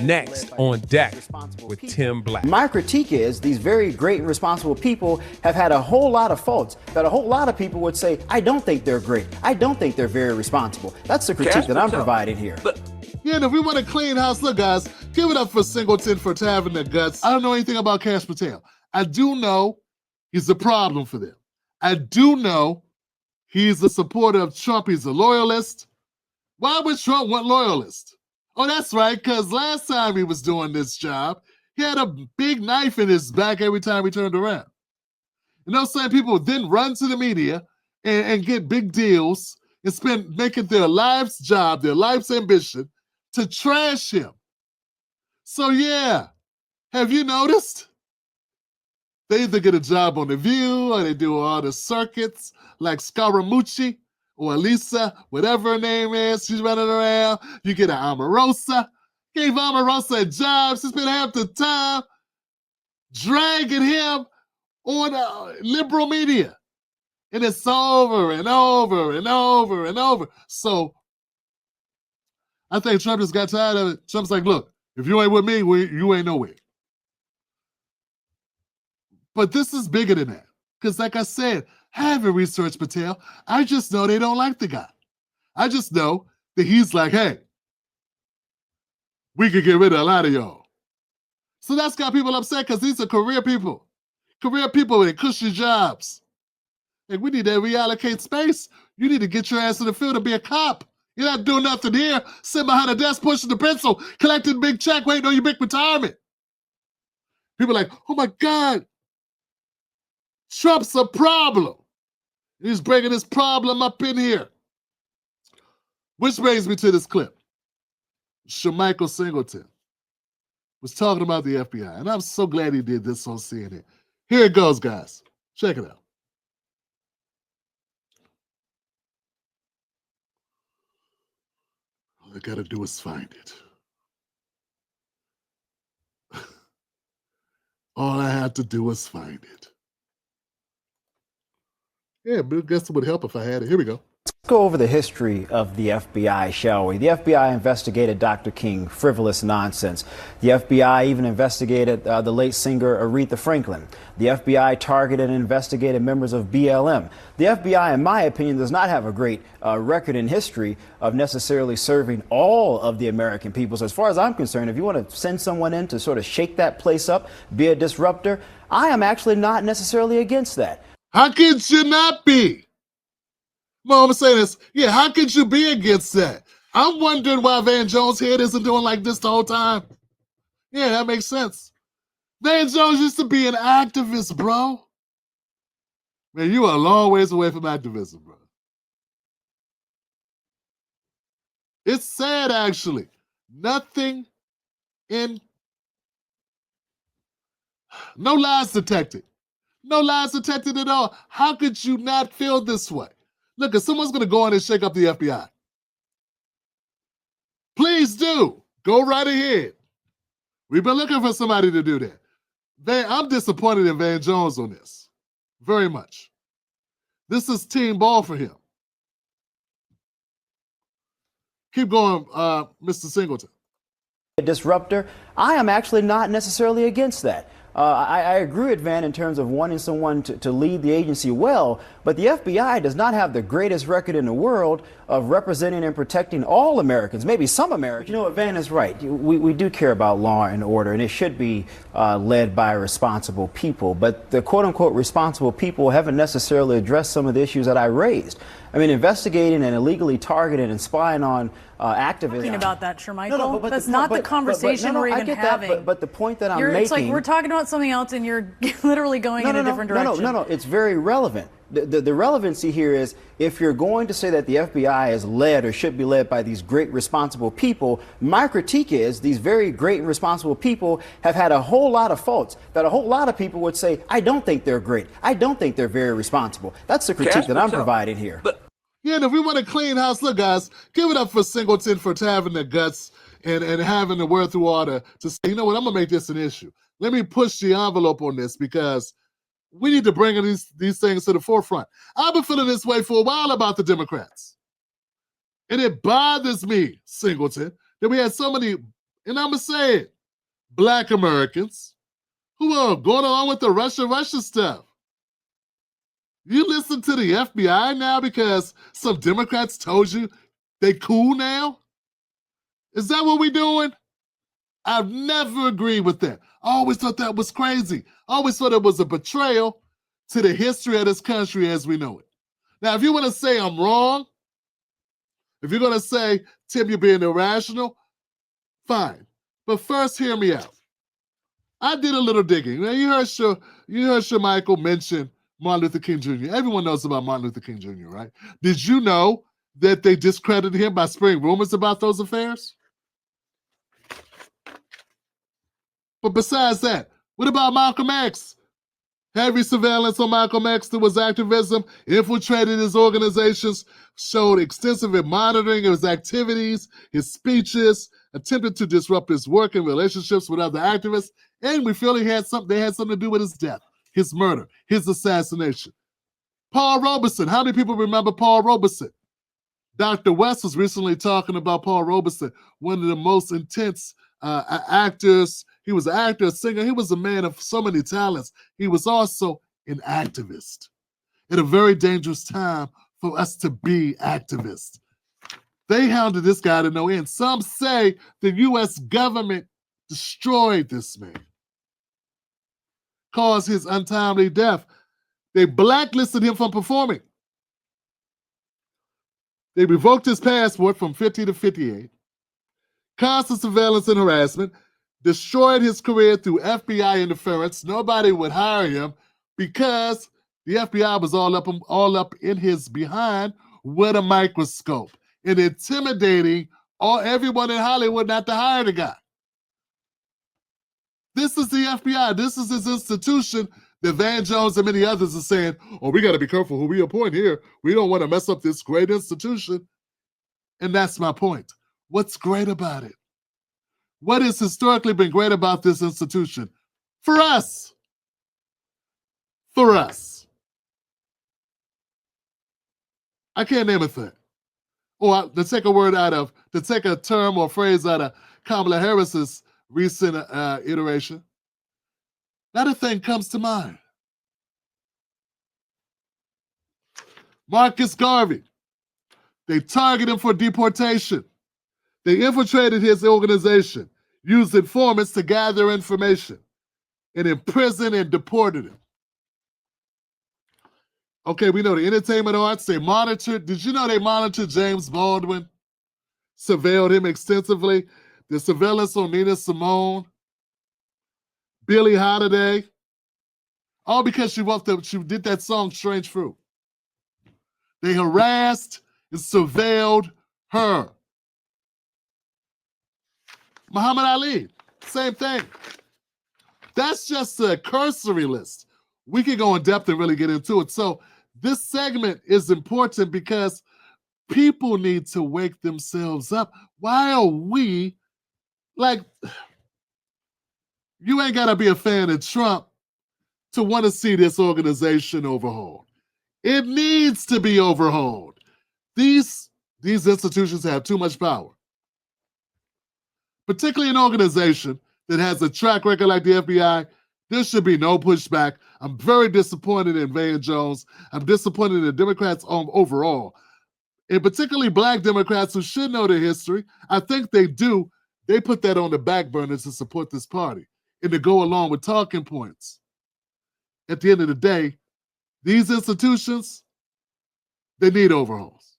Next on deck with Tim Black. My critique is these very great and responsible people have had a whole lot of faults that a whole lot of people would say, I don't think they're great. I don't think they're very responsible. That's the critique that I'm providing here. Yeah, and if we want a clean house, look, guys, give it up for Singleton for having the guts. I don't know anything about Cash Patel. I do know he's a problem for them. I do know he's a supporter of Trump. He's a loyalist. Why would Trump want loyalists? Oh, that's right, because last time he was doing this job, he had a big knife in his back every time he turned around. And those same people then run to the media and get big deals and making their life's job, their life's ambition, to trash him. So yeah, have you noticed? They either get a job on The View or they do all the circuits like Scaramucci or Elisa, whatever her name is, she's running around. You get an Omarosa. Gave Omarosa a job. She's been half the time dragging him on liberal media. And it's over and over and over and over. So I think Trump just got tired of it. Trump's like, look, if you ain't with me, you ain't nowhere. But this is bigger than that. Because like I said, I haven't researched Patel. I just know they don't like the guy. I just know that he's like, hey, we could get rid of a lot of y'all. So that's got people upset because these are career people. Career people with cushy jobs. Like, we need to reallocate space. You need to get your ass in the field and be a cop. You're not doing nothing here. Sitting behind a desk, pushing the pencil, collecting a big check, waiting on your big retirement. People are like, oh my God, Trump's a problem. He's bringing this problem up in here. Which brings me to this clip. Shermichael Singleton was talking about the FBI, and I'm so glad he did this on CNN. Here it goes, guys. Check it out. All I gotta do is find it. All I have to do is find it. Yeah, but I guess it would help if I had it. Here we go. Let's go over the history of the FBI, shall we? The FBI investigated Dr. King, frivolous nonsense. The FBI even investigated the late singer Aretha Franklin. The FBI targeted and investigated members of BLM. The FBI, in my opinion, does not have a great record in history of necessarily serving all of the American people. So as far as I'm concerned, if you want to send someone in to sort of shake that place up, be a disruptor, I am actually not necessarily against that. How could you not be? Well, I'm gonna say this. Yeah, how could you be against that? I'm wondering why Van Jones' head isn't doing like this the whole time. Yeah, that makes sense. Van Jones used to be an activist, bro. Man, you are a long ways away from activism, bro. It's sad, actually. Nothing in... No lies detected. No lies detected at all. How could you not feel this way? Look, if someone's going to go in and shake up the FBI, please do. Go right ahead. We've been looking for somebody to do that. I'm disappointed in Van Jones on this. Very much. This is team ball for him. Keep going, Mr. Singleton. A disruptor, I am actually not necessarily against that. I agree with Van in terms of wanting someone to lead the agency well, but the FBI does not have the greatest record in the world of representing and protecting all Americans, maybe some Americans. You know what, Van is right. We do care about law and order, and it should be led by responsible people, but the quote-unquote responsible people haven't necessarily addressed some of the issues that I raised. I mean, investigating and illegally targeting and spying on activists. Talking about that, Shermichael. That's not the conversation we're even having. But the point that I'm making... It's like we're talking about something else and you're literally going in a different direction. No, it's very relevant. The relevancy here is if you're going to say that the FBI is led or should be led by these great responsible people, my critique is these very great and responsible people have had a whole lot of faults that a whole lot of people would say, I don't think they're great. I don't think they're very responsible. That's the critique that I'm providing here. Yeah, and if we want a clean house, look, guys, give it up for Singleton for having the guts and having the wherewithal to say, you know what, I'm going to make this an issue. Let me push the envelope on this because we need to bring these things to the forefront. I've been feeling this way for a while about the Democrats. And it bothers me, Singleton, that we had so many and I'm going to say it, Black Americans who are going along with the Russia stuff. You listen to the FBI now because some Democrats told you they cool now? Is that what we're doing? I've never agreed with that. I always thought that was crazy. I always thought it was a betrayal to the history of this country as we know it. Now, if you want to say I'm wrong, if you're going to say, Tim, you're being irrational, fine. But first, hear me out. I did a little digging. Now, you heard Shermichael mention Martin Luther King Jr. Everyone knows about Martin Luther King Jr., right? Did you know that they discredited him by spreading rumors about those affairs? But besides that, what about Malcolm X? Heavy surveillance on Malcolm X through his activism, infiltrated his organizations, showed extensive monitoring of his activities, his speeches, attempted to disrupt his work and relationships with other activists, and we feel they had something to do with his death, his murder, his assassination. Paul Robeson, how many people remember Paul Robeson? Dr. West was recently talking about Paul Robeson, one of the most intense actors. He was an actor, a singer. He was a man of so many talents. He was also an activist at a very dangerous time for us to be activists. They hounded this guy to no end. Some say the U.S. government destroyed this man, caused his untimely death. They blacklisted him from performing. They revoked his passport from 50 to 58, constant surveillance and harassment, destroyed his career through FBI interference. Nobody would hire him because the FBI was all up in his behind with a microscope and intimidating everyone in Hollywood not to hire the guy. This is the FBI. This is his institution that Van Jones and many others are saying, oh, we got to be careful who we appoint here. We don't want to mess up this great institution. And that's my point. What's great about it? What has historically been great about this institution? For us. For us. I can't name a thing. Or to take a term or phrase out of Kamala Harris's recent iteration, not a thing comes to mind. Marcus Garvey. They targeted him for deportation. They infiltrated his organization, used informants to gather information, and imprisoned and deported him. Okay, we know the entertainment arts, they monitored. Did you know they monitored James Baldwin? Surveilled him extensively. The surveillance on Nina Simone, Billie Holiday, all because she did that song Strange Fruit. They harassed and surveilled her. Muhammad Ali, same thing. That's just a cursory list. We can go in depth and really get into it. So this segment is important because people need to wake themselves up. Why are we, you ain't got to be a fan of Trump to want to see this organization overhauled. It needs to be overhauled. These institutions have too much power. Particularly an organization that has a track record like the FBI, there should be no pushback. I'm very disappointed in Van Jones. I'm disappointed in the Democrats overall, and particularly Black Democrats who should know their history. I think they do. They put that on the back burner to support this party and to go along with talking points. At the end of the day, these institutions, they need overhauls.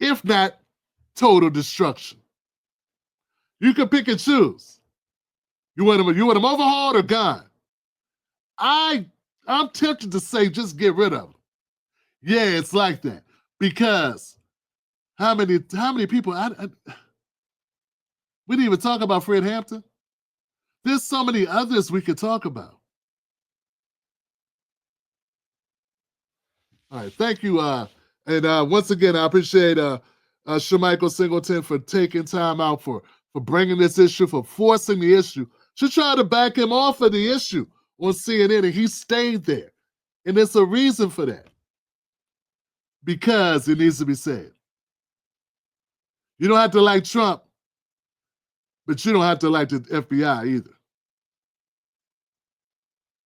If not, total destruction. You can pick and choose. You want them overhauled or gone? I'm tempted to say just get rid of them. Yeah, it's like that. Because how many people, we didn't even talk about Fred Hampton. There's so many others we could talk about. All right, thank you. And once again, I appreciate Shermichael Singleton for taking time out for bringing this issue, for forcing the issue. She tried to back him off of the issue on CNN, and he stayed there. And there's a reason for that. Because it needs to be said. You don't have to like Trump, but you don't have to like the FBI either.